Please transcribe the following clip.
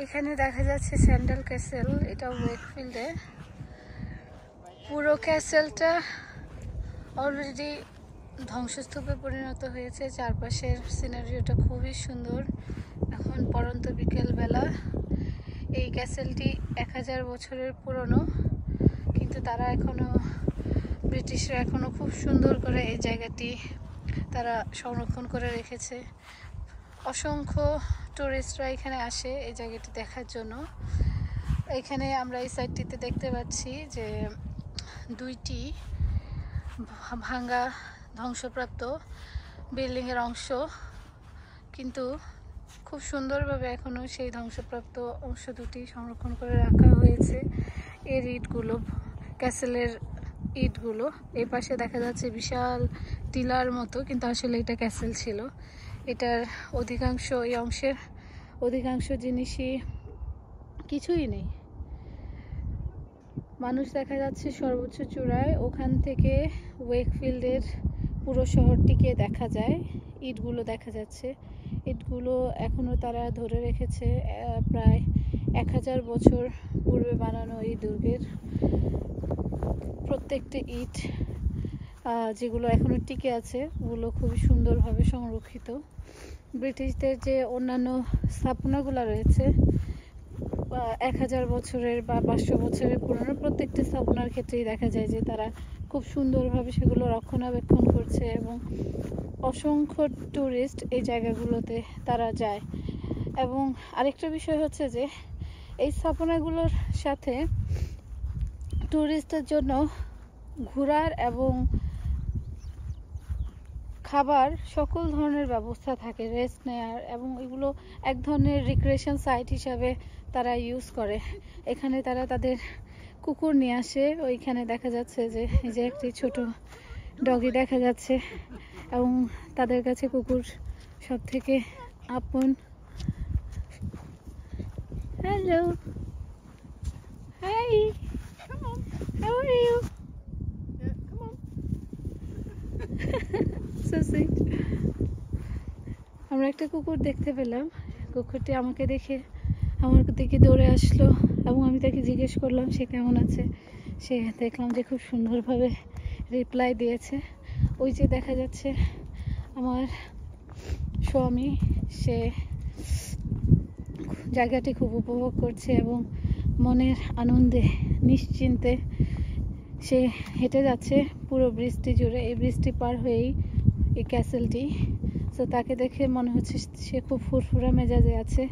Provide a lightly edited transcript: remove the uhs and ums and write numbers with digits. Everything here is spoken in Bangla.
এখানে দেখা যাচ্ছে স্যান্ডেল ক্যাসেল, এটা ওয়েকফিল্ডে। পুরো ক্যাসেলটা অলরেডি ধ্বংসস্তূপে পরিণত হয়েছে। চারপাশের সিনারিওটা খুবই সুন্দর। এখন পরন্ত বিকেলবেলা। এই ক্যাসেলটি 1000 বছরের পুরনো, কিন্তু তারা ব্রিটিশরা এখনো খুব সুন্দর করে এই জায়গাটি তারা সংরক্ষণ করে রেখেছে। অসংখ্য টুরিস্টরা এখানে আসে এই জায়গাটি দেখার জন্য। এখানে আমরা এই সাইডটিতে দেখতে পাচ্ছি যে 2টি ভাঙ্গা ধ্বংসপ্রাপ্ত বিল্ডিংয়ের অংশ, কিন্তু খুব সুন্দরভাবে এখনও সেই ধ্বংসপ্রাপ্ত অংশ দুটি সংরক্ষণ করে রাখা হয়েছে। এর ইটগুলো, ক্যাসেলের ইটগুলো। এই পাশে দেখা যাচ্ছে বিশাল টিলার মতো, কিন্তু আসলে এটা ক্যাসেল ছিল। এটার এই অংশের অধিকাংশ জিনিসই কিছুই নেই। মানুষ দেখা যাচ্ছে সর্বোচ্চ চূড়ায়, ওখান থেকে ওয়েকফিল্ডের পুরো শহরটিকে দেখা যায়। ইটগুলো দেখা যাচ্ছে, ইটগুলো এখনও তারা ধরে রেখেছে। প্রায় 1000 বছর পূর্বে বানানো এই দুর্গের প্রত্যেকটি ইট যেগুলো এখনও টিকে আছে, ওগুলো খুবই সুন্দরভাবে সংরক্ষিত। ব্রিটিশদের যে অন্যান্য স্থাপনাগুলো রয়েছে 1000 বছরের বা 500 বছরের পুরনো, প্রত্যেকটি স্থাপনার ক্ষেত্রেই দেখা যায় যে তারা খুব সুন্দরভাবে সেগুলো রক্ষণাবেক্ষণ করছে, এবং অসংখ্য টুরিস্ট এই জায়গাগুলোতে তারা যায়। এবং আরেকটা বিষয় হচ্ছে যে এই স্থাপনাগুলোর সাথে টুরিস্টদের জন্য ঘোরার এবং খাবার সকল ধরনের ব্যবস্থা থাকে, রেস্ট নেয়ার, এবং এগুলো এক ধরনের রিক্রিয়েশন সাইট হিসাবে তারা ইউজ করে। এখানে তারা তাদের কুকুর নিয়ে আসে। ওইখানে দেখা যাচ্ছে যে এই যে একটি ছোট ডগি দেখা যাচ্ছে, এবং তাদের কাছে কুকুর সব থেকে আপন। Hello, hi, how are you? So sweet. আমরা একটা কুকুর দেখতে পেলাম। কুকুরটি আমাকে দেখে আমার দিকে দৌড়ে আসলো, এবং আমি তাকে জিজ্ঞেস করলাম সে কেমন আছে। সে দেখলাম যে খুব সুন্দরভাবে রিপ্লাই দিয়েছে। ওই যে দেখা যাচ্ছে আমার স্বামী, সে জায়গাটি খুব উপভোগ করছে এবং মনের আনন্দে নিশ্চিন্তে সে হেঁটে যাচ্ছে পুরো ব্রিজটি জুড়ে। এই ব্রিজটি পার হয়েই এই ক্যাসেলটি। তো তাকে দেখে মনে হচ্ছে সে খুব ফুরফুরা মেজাজে আছে।